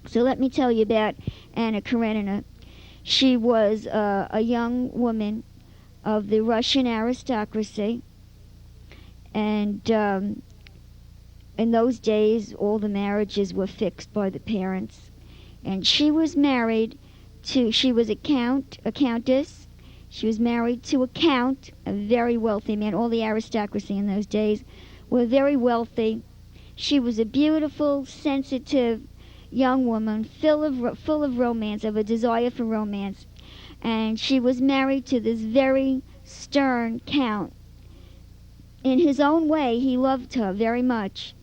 So let me tell you about Anna Karenina. She was a young woman of the Russian aristocracy, and in those days all the marriages were fixed by the parents. And she was married to, she was a countess. She was married to a count, a very wealthy man. All the aristocracy in those days were very wealthy. She was a beautiful, sensitive young woman, full of romance, of a desire for romance. And she was married to this very stern count. In his own way, he loved her very much.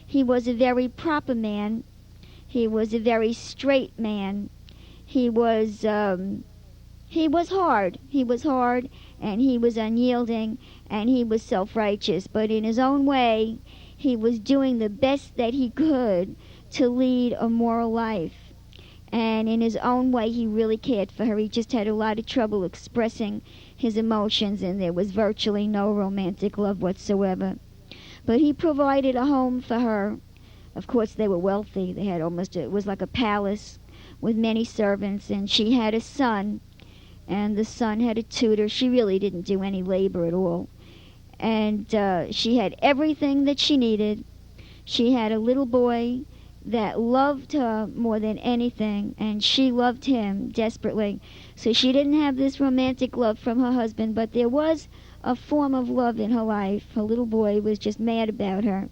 He was a very proper man. He was a very straight man. He was hard. He was hard, and he was unyielding, and he was self-righteous. But in his own way, he was doing the best that he could to lead a moral life. And in his own way, he really cared for her. He just had a lot of trouble expressing his emotions, and there was virtually no romantic love whatsoever. But he provided a home for her. Of course, they were wealthy. They had it was like a palace with many servants, and she had a son, and the son had a tutor. She really didn't do any labor at all. And she had everything that she needed. She had a little boy that loved her more than anything, and she loved him desperately. So she didn't have this romantic love from her husband, but there was a form of love in her life. Her little boy was just mad about her.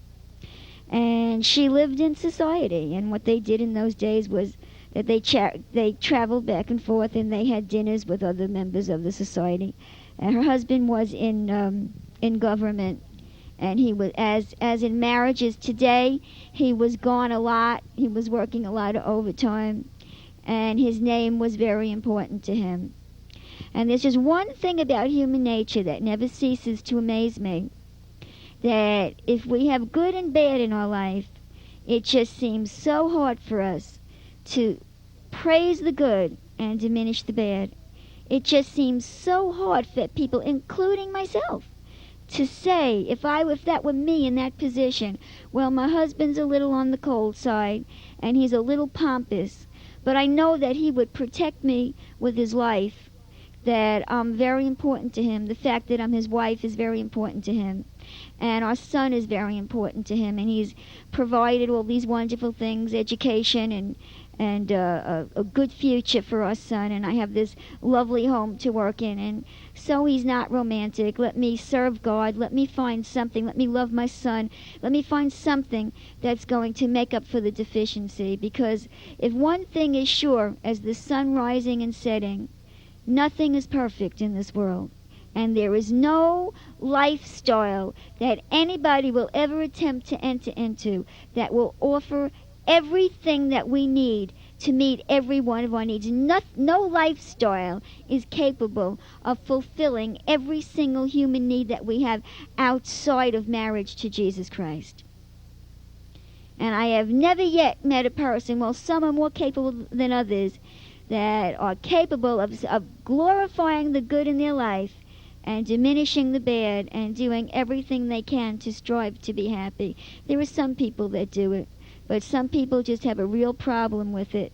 And she lived in society, and what they did in those days was that they traveled back and forth, and they had dinners with other members of the society. And her husband was in government, and he was, as in marriages today, he was gone a lot. He was working a lot of overtime, and his name was very important to him. And there's just one thing about human nature that never ceases to amaze me, that if we have good and bad in our life, it just seems so hard for us to praise the good and diminish the bad. It just seems so hard for people, including myself, to say, if that were me in that position, well, my husband's a little on the cold side, and he's a little pompous, but I know that he would protect me with his life, that I'm very important to him. The fact that I'm his wife is very important to him, and our son is very important to him, and he's provided all these wonderful things, education and a good future for our son, and I have this lovely home to work in. And so he's not romantic. Let me serve God. Let me find something. Let me love my son. Let me find something that's going to make up for the deficiency. Because if one thing is sure, as the sun rising and setting, nothing is perfect in this world. And there is no lifestyle that anybody will ever attempt to enter into that will offer everything that we need to meet every one of our needs. No lifestyle is capable of fulfilling every single human need that we have outside of marriage to Jesus Christ. And I have never yet met a person, well, some are more capable than others, that are capable of glorifying the good in their life and diminishing the bad and doing everything they can to strive to be happy. There are some people that do it, but some people just have a real problem with it,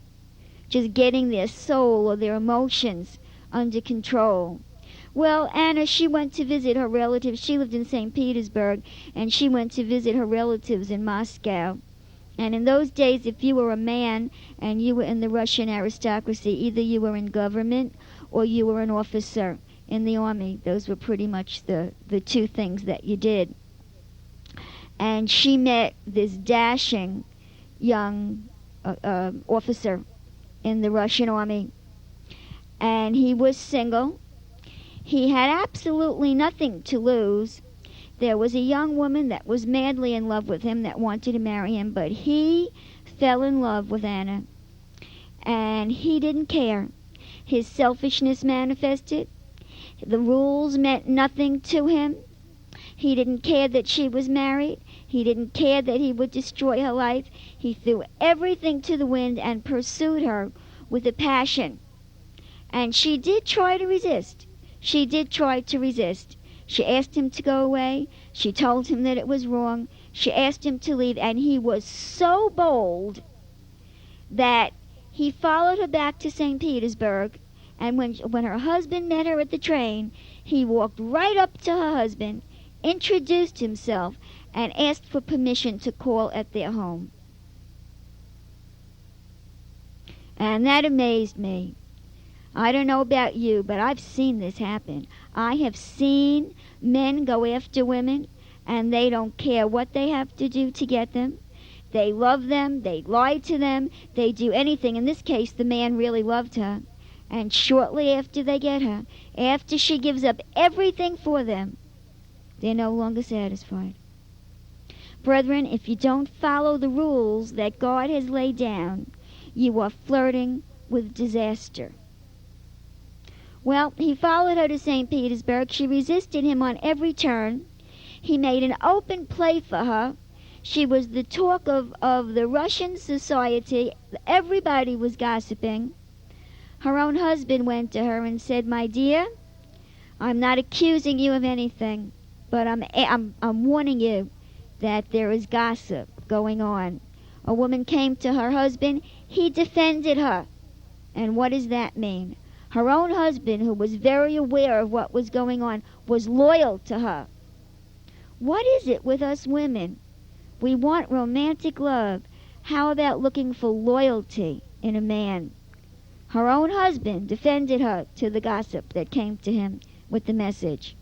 just getting their soul or their emotions under control. Well, Anna, she went to visit her relatives. She lived in St. Petersburg, and she went to visit her relatives in Moscow. And in those days, if you were a man and you were in the Russian aristocracy, either you were in government or you were an officer in the army. Those were pretty much the two things that you did. And she met this dashing young officer in the Russian army. And he was single. He had absolutely nothing to lose. There was a young woman that was madly in love with him that wanted to marry him, but he fell in love with Anna. And he didn't care. His selfishness manifested. The rules meant nothing to him. He didn't care that she was married. He didn't care that he would destroy her life. He threw everything to the wind and pursued her with a passion. And she did try to resist. She did try to resist. She asked him to go away. She told him that it was wrong. She asked him to leave, and he was so bold that he followed her back to St. Petersburg, and when her husband met her at the train, he walked right up to her husband, introduced himself, and asked for permission to call at their home. And that amazed me. I don't know about you, but I've seen this happen. I have seen men go after women, and they don't care what they have to do to get them. They love them, they lie to them, they do anything. In this case, the man really loved her. And shortly after they get her, after she gives up everything for them, they're no longer satisfied. Brethren, if you don't follow the rules that God has laid down, you are flirting with disaster. Well, he followed her to St. Petersburg. She resisted him on every turn. He made an open play for her. She was the talk of the Russian society. Everybody was gossiping. Her own husband went to her and said, "My dear, I'm not accusing you of anything, but I'm warning you that there is gossip going on." A woman came to her husband. He defended her. And what does that mean? Her own husband, who was very aware of what was going on, was loyal to her. What is it with us women? We want romantic love. How about looking for loyalty in a man? Her own husband defended her to the gossip that came to him with the message.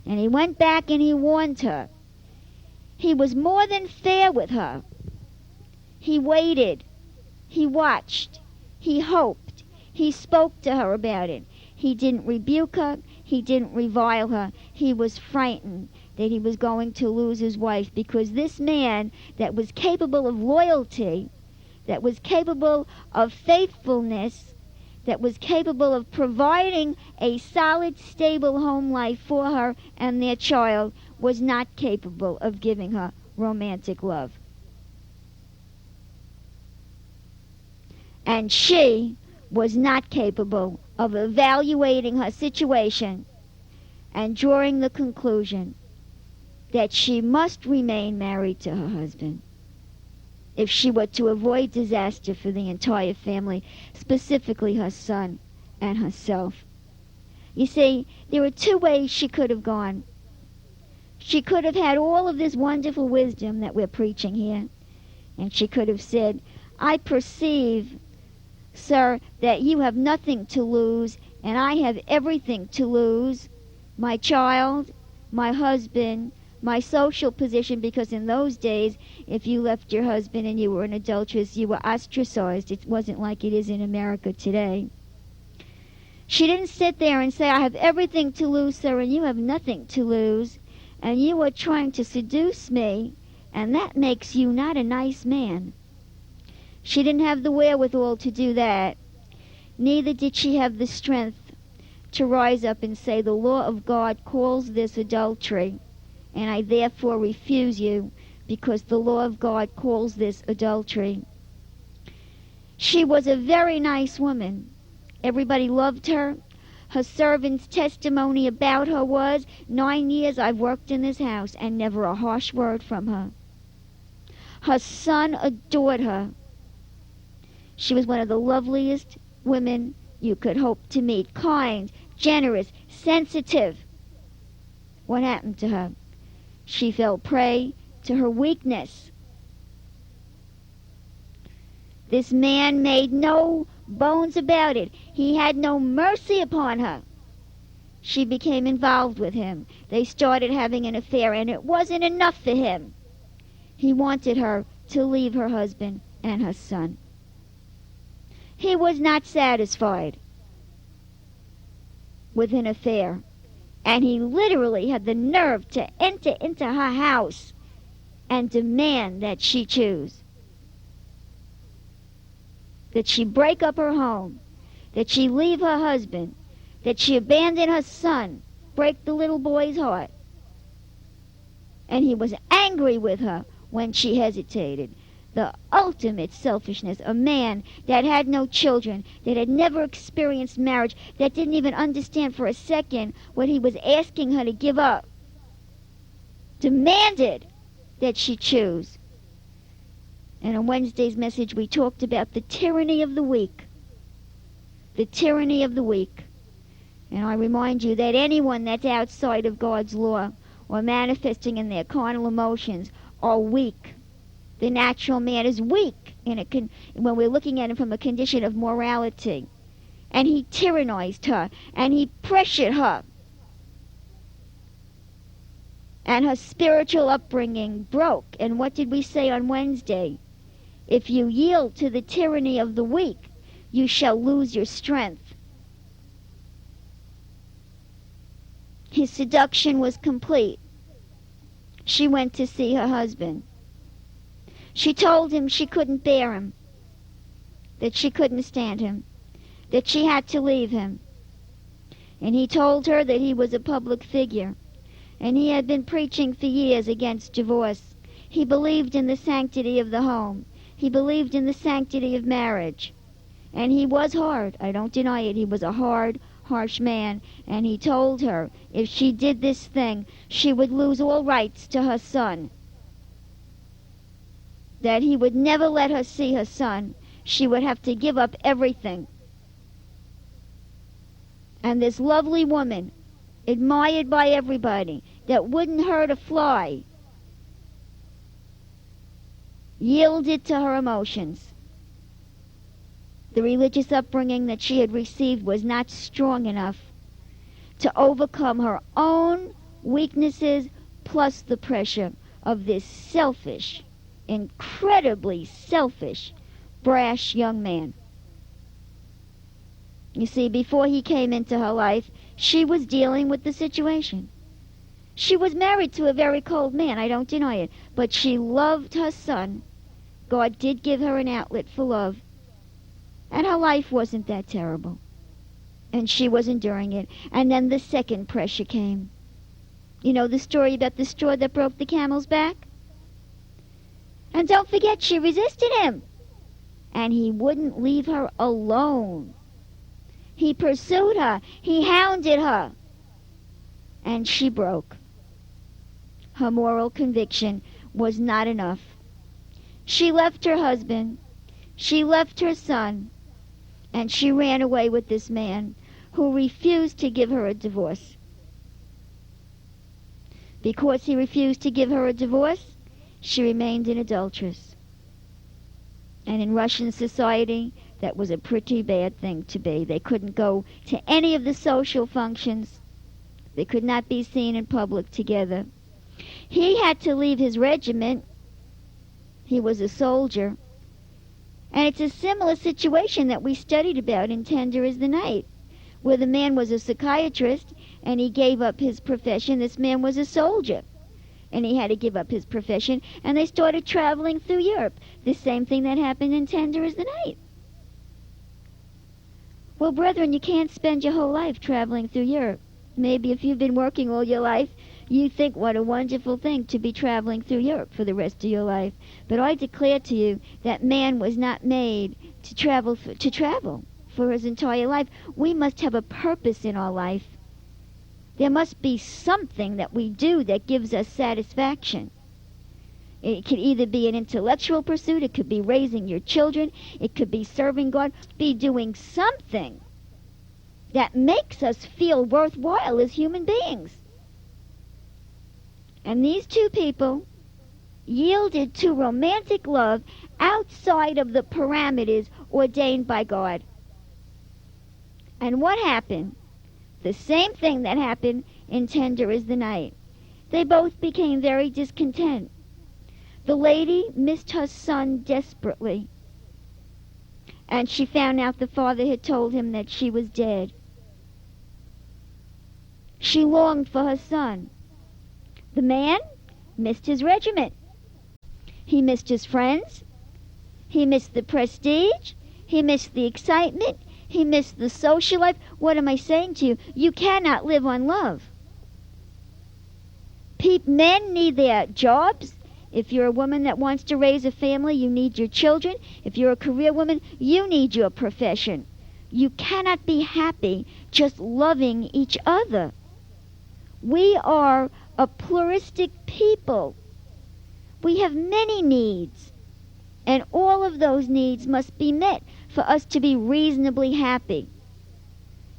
And he went back and he warned her. He was more than fair with her. He waited. He watched. He hoped. He spoke to her about it. He didn't rebuke her. He didn't revile her. He was frightened that he was going to lose his wife, because this man that was capable of loyalty, that was capable of faithfulness, that was capable of providing a solid, stable home life for her and their child, was not capable of giving her romantic love. And she was not capable of evaluating her situation and drawing the conclusion that she must remain married to her husband if she were to avoid disaster for the entire family, specifically her son and herself. You see, there were two ways she could have gone. She could have had all of this wonderful wisdom that we're preaching here, and she could have said, "I perceive, sir, that you have nothing to lose, and I have everything to lose. My child, my husband, my social position," because in those days, if you left your husband and you were an adulteress, you were ostracized. It wasn't like it is in America today. She didn't sit there and say, "I have everything to lose, sir, and you have nothing to lose, and you are trying to seduce me, and that makes you not a nice man." She didn't have the wherewithal to do that. Neither did she have the strength to rise up and say, "The law of God calls this adultery, and I therefore refuse you because the law of God calls this adultery." She was a very nice woman. Everybody loved her. Her servant's testimony about her was, 9 years I've worked in this house, and never a harsh word from her. Her son adored her. She was one of the loveliest women you could hope to meet. Kind, generous, sensitive. What happened to her? She fell prey to her weakness. This man made no bones about it. He had no mercy upon her. She became involved with him. They started having an affair, and it wasn't enough for him. He wanted her to leave her husband and her son. He was not satisfied with an affair, and he literally had the nerve to enter into her house and demand that she choose, that she break up her home, that she leave her husband, that she abandon her son, break the little boy's heart. And he was angry with her when she hesitated. The ultimate selfishness. A man that had no children, that had never experienced marriage, that didn't even understand for a second what he was asking her to give up, demanded that she choose. And on Wednesday's message we talked about the tyranny of the weak. The tyranny of the weak. And I remind you that anyone that's outside of God's law or manifesting in their carnal emotions are weak. The natural man is weak when we're looking at him from a condition of morality. And he tyrannized her, and he pressured her. And her spiritual upbringing broke. And what did we say on Wednesday? If you yield to the tyranny of the weak, you shall lose your strength. His seduction was complete. She went to see her husband. She told him she couldn't bear him, that she couldn't stand him, that she had to leave him. And he told her that he was a public figure, and he had been preaching for years against divorce. He believed in the sanctity of the home. He believed in the sanctity of marriage. And he was hard. I don't deny it. He was a hard, harsh man. And he told her if she did this thing, she would lose all rights to her son. That he would never let her see her son. She would have to give up everything. And this lovely woman, admired by everybody, that wouldn't hurt a fly, yielded to her emotions. The religious upbringing that she had received was not strong enough to overcome her own weaknesses plus the pressure of this selfish, incredibly selfish, brash young man. You see, before he came into her life, she was dealing with the situation. She was married to a very cold man, I don't deny it, but she loved her son. God did give her an outlet for love, and her life wasn't that terrible. And she was enduring it. And then the second pressure came. You know the story about the straw that broke the camel's back? And don't forget, she resisted him. And he wouldn't leave her alone. He pursued her. He hounded her. And she broke. Her moral conviction was not enough. She left her husband. She left her son. And she ran away with this man who refused to give her a divorce. Because he refused to give her a divorce, she remained an adulteress. And in Russian society, that was a pretty bad thing to be. They couldn't go to any of the social functions. They could not be seen in public together. He had to leave his regiment. He was a soldier. And it's a similar situation that we studied about in Tender is the Night, where the man was a psychiatrist and he gave up his profession. This man was a soldier and he had to give up his profession, and they started traveling through Europe. The same thing that happened in Tender is the Night. Well, brethren, you can't spend your whole life traveling through Europe. Maybe if you've been working all your life, you think what a wonderful thing to be traveling through Europe for the rest of your life. But I declare to you that man was not made to travel for his entire life. We must have a purpose in our life. There must be something that we do that gives us satisfaction. It could either be an intellectual pursuit, it could be raising your children, it could be serving God, be doing something that makes us feel worthwhile as human beings. And these two people yielded to romantic love outside of the parameters ordained by God. And what happened? The same thing that happened in Tender is the Night. They both became very discontent. The lady missed her son desperately, and she found out the father had told him that she was dead. She longed for her son. The man missed his regiment. He missed his friends. He missed the prestige. He missed the excitement. He missed the social life. What am I saying to you? You cannot live on love. Men need their jobs. If you're a woman that wants to raise a family, you need your children. If you're a career woman, you need your profession. You cannot be happy just loving each other. We are a pluralistic people. We have many needs. And all of those needs must be met for us to be reasonably happy.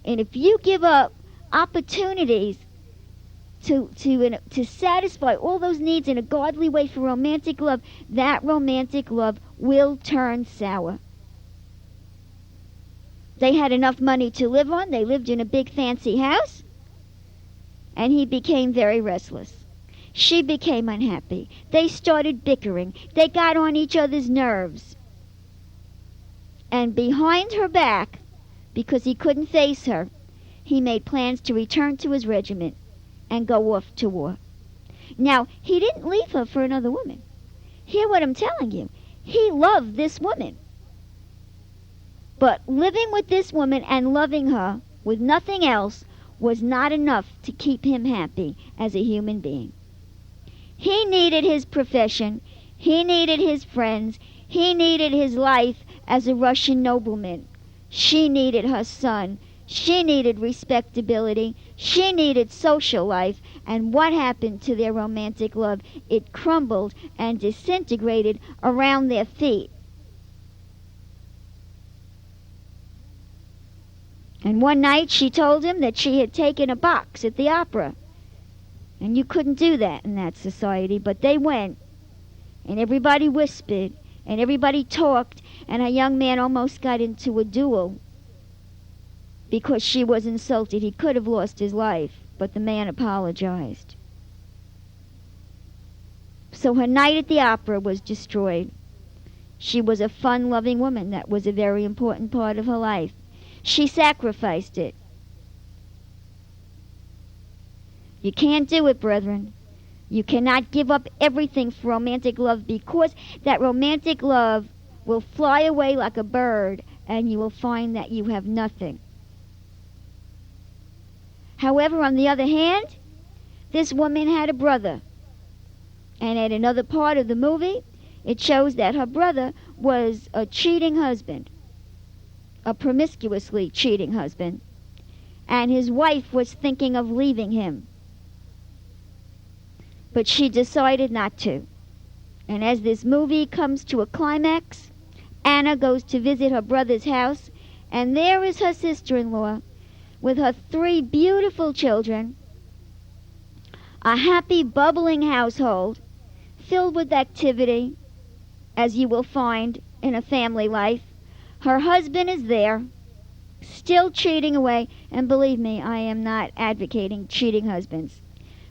And if you give up opportunities to satisfy all those needs in a godly way for romantic love, that romantic love will turn sour. They had enough money to live on. They lived in a big fancy house. And he became very restless. She became unhappy. They started bickering. They got on each other's nerves. And behind her back, because he couldn't face her, he made plans to return to his regiment and go off to war. Now, he didn't leave her for another woman. Hear what I'm telling you. He loved this woman. But living with this woman and loving her with nothing else was not enough to keep him happy as a human being. He needed his profession. He needed his friends. He needed his life as a Russian nobleman. She needed her son. She needed respectability. She needed social life. And what happened to their romantic love? It crumbled and disintegrated around their feet. And one night she told him that she had taken a box at the opera. And you couldn't do that in that society, but they went. And everybody whispered, and everybody talked, and a young man almost got into a duel because she was insulted. He could have lost his life, but the man apologized. So her night at the opera was destroyed. She was a fun-loving woman. That was a very important part of her life. She sacrificed it. You can't do it, brethren. You cannot give up everything for romantic love, because that romantic love will fly away like a bird and you will find that you have nothing. However, on the other hand, this woman had a brother. And at another part of the movie, it shows that her brother was a cheating husband, a promiscuously cheating husband, and his wife was thinking of leaving him. But she decided not to. And as this movie comes to a climax, Anna goes to visit her brother's house, and there is her sister-in-law with her 3 beautiful children, a happy, bubbling household filled with activity, as you will find in a family life. Her husband is there, still cheating away, and believe me, I am not advocating cheating husbands.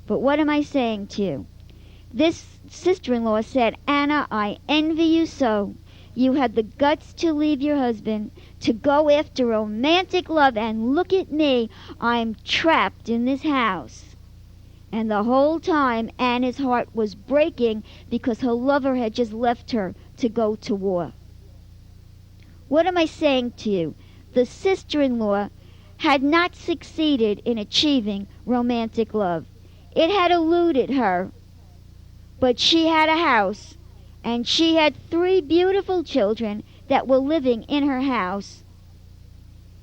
But what am I saying to you? This sister-in-law said, Anna, I envy you so. You had the guts to leave your husband, to go after romantic love, and look at me. I'm trapped in this house. And the whole time, Anna's heart was breaking because her lover had just left her to go to war. What am I saying to you? The sister-in-law had not succeeded in achieving romantic love. It had eluded her, but she had a house, and she had 3 beautiful children that were living in her house.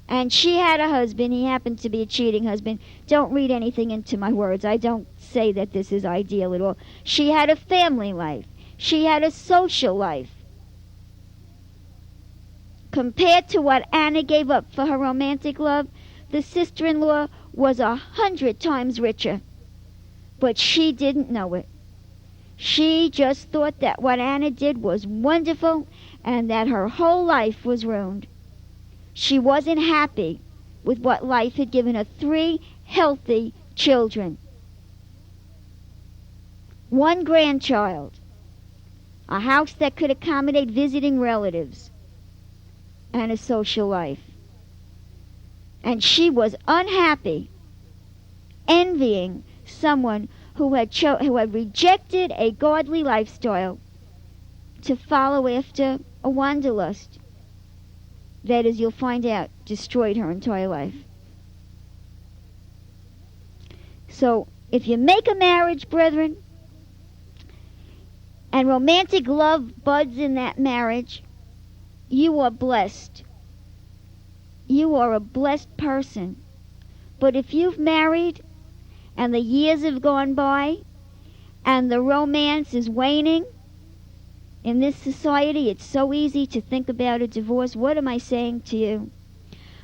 And she had a husband. He happened to be a cheating husband. Don't read anything into my words. I don't say that this is ideal at all. She had a family life. She had a social life. Compared to what Anna gave up for her romantic love, the sister-in-law was 100 times richer. But she didn't know it. She just thought that what Anna did was wonderful and that her whole life was ruined. She wasn't happy with what life had given her. 3 healthy children, 1 grandchild, a house that could accommodate visiting relatives, and a social life. And she was unhappy, envying someone who had rejected a godly lifestyle to follow after a wanderlust that, as you'll find out, destroyed her entire life. So, if you make a marriage, brethren, and romantic love buds in that marriage, you are blessed. You are a blessed person. But if you've married and the years have gone by and the romance is waning, In this society, it's so easy to think about a divorce. What am I saying to you?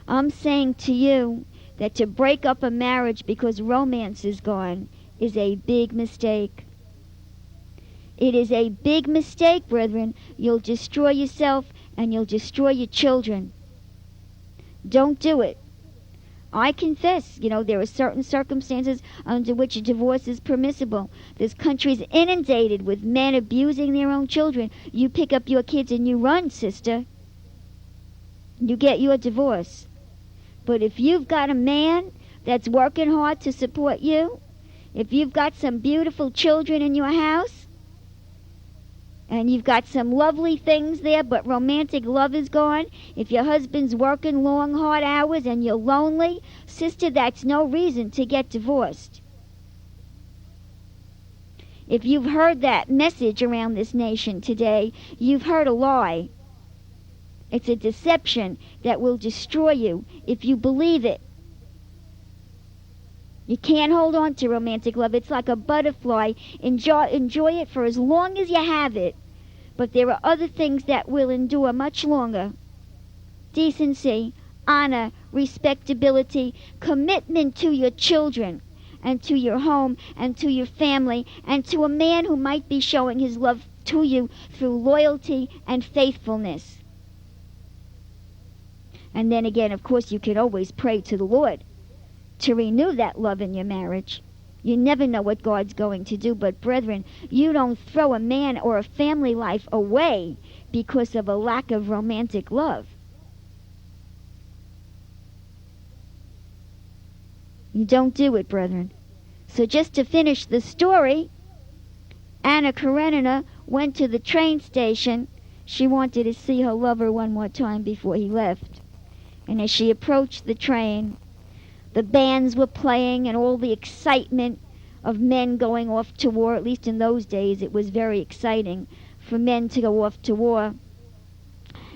I'm saying to you that to break up a marriage because romance is gone is a big mistake. It is a big mistake, brethren. You'll destroy yourself and you'll destroy your children. Don't do it. I confess, there are certain circumstances under which a divorce is permissible. This country's inundated with men abusing their own children. You pick up your kids and you run, sister. You get your divorce. But if you've got a man that's working hard to support you, if you've got some beautiful children in your house, and you've got some lovely things there, but romantic love is gone, if your husband's working long, hard hours and you're lonely, sister, that's no reason to get divorced. If you've heard that message around this nation today, you've heard a lie. It's a deception that will destroy you if you believe it. You can't hold on to romantic love. It's like a butterfly. Enjoy it for as long as you have it. But there are other things that will endure much longer. Decency, honor, respectability, commitment to your children and to your home and to your family and to a man who might be showing his love to you through loyalty and faithfulness. And then again, of course, you can always pray to the Lord to renew that love in your marriage. You never know what God's going to do, but brethren, you don't throw a man or a family life away because of a lack of romantic love. You don't do it, brethren. So just to finish the story, Anna Karenina went to the train station. She wanted to see her lover one more time before he left. And as she approached the train, the bands were playing and all the excitement of men going off to war. At least in those days, it was very exciting for men to go off to war.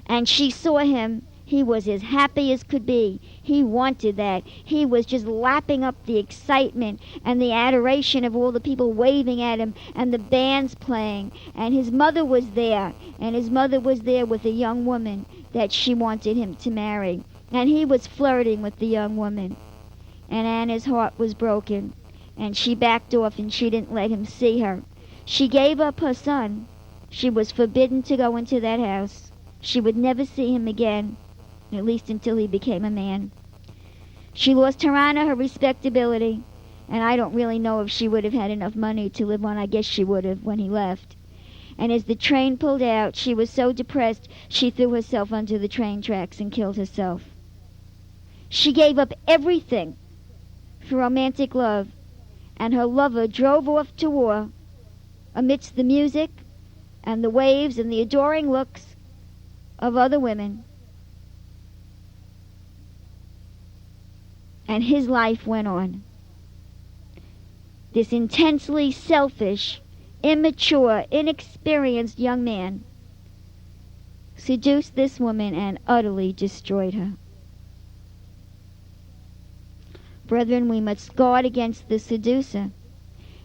And she saw him. He was as happy as could be. He wanted that. He was just lapping up the excitement and the adoration of all the people waving at him and the bands playing. And his mother was there. And his mother was there with a young woman that she wanted him to marry. And he was flirting with the young woman. And Anna's heart was broken, and she backed off and she didn't let him see her. She gave up her son. She was forbidden to go into that house. She would never see him again, at least until he became a man. She lost her honor, her respectability, and I don't really know if she would have had enough money to live on. I guess she would have when he left. And as the train pulled out, she was so depressed, she threw herself onto the train tracks and killed herself. She gave up everything for romantic love, and her lover drove off to war amidst the music and the waves and the adoring looks of other women. And his life went on. This intensely selfish, immature, inexperienced young man seduced this woman and utterly destroyed her. Brethren, we must guard against the seducer.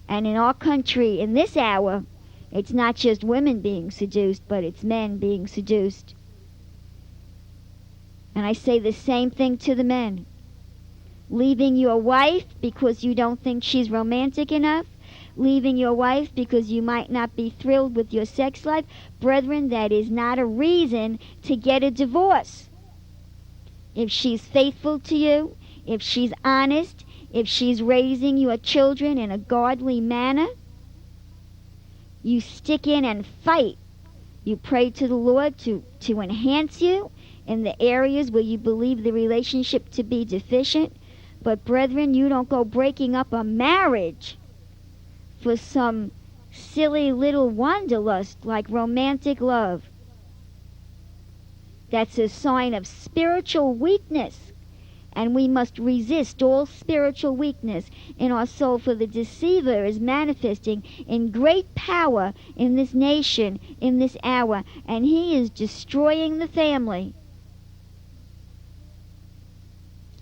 And in our country, in this hour, it's not just women being seduced, but it's men being seduced. And I say the same thing to the men. Leaving your wife because you don't think she's romantic enough, leaving your wife because you might not be thrilled with your sex life, brethren, that is not a reason to get a divorce. If she's faithful to you, if she's honest, if she's raising your children in a godly manner, you stick in and fight. You pray to the Lord to enhance you in the areas where you believe the relationship to be deficient. But brethren, you don't go breaking up a marriage for some silly little wanderlust like romantic love. That's a sign of spiritual weakness. And we must resist all spiritual weakness in our soul, for the deceiver is manifesting in great power in this nation, in this hour, and he is destroying the family.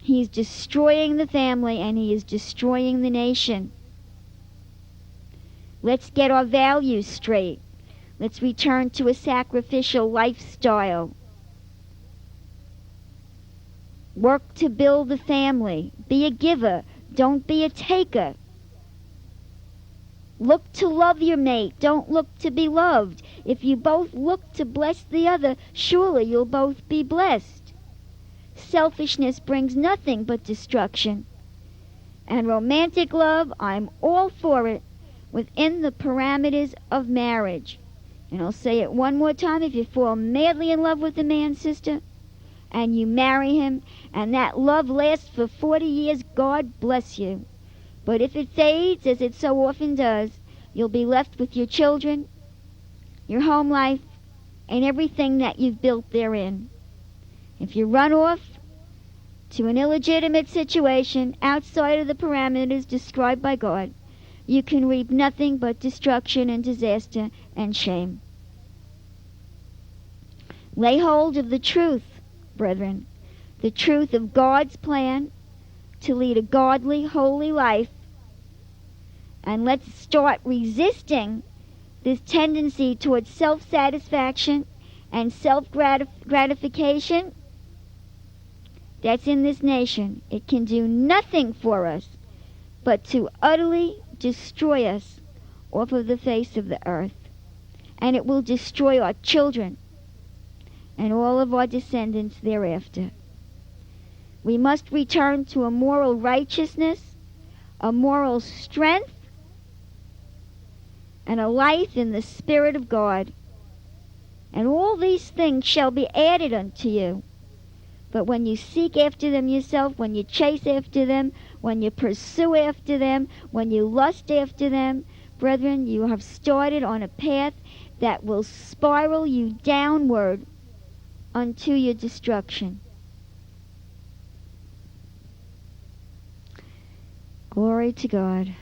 He's destroying the family, and he is destroying the nation. Let's get our values straight. Let's return to a sacrificial lifestyle. Work to build the family. Be a giver. Don't be a taker. Look to love your mate. Don't look to be loved. If you both look to bless the other, surely you'll both be blessed. Selfishness brings nothing but destruction. And romantic love, I'm all for it, within the parameters of marriage. And I'll say it one more time. If you fall madly in love with a man, sister, and you marry him, and that love lasts for 40 years, God bless you. But if it fades, as it so often does, you'll be left with your children, your home life, and everything that you've built therein. If you run off to an illegitimate situation outside of the parameters described by God, you can reap nothing but destruction and disaster and shame. Lay hold of the truth, brethren, the truth of God's plan to lead a godly, holy life, and let's start resisting this tendency towards self-satisfaction and self-gratification that's in this nation. It can do nothing for us but to utterly destroy us off of the face of the earth. And it will destroy our children and all of our descendants thereafter. We must return to a moral righteousness, a moral strength, and a life in the Spirit of God. And all these things shall be added unto you. But when you seek after them yourself, when you chase after them, when you pursue after them, when you lust after them, brethren, you have started on a path that will spiral you downward unto your destruction. Glory to God.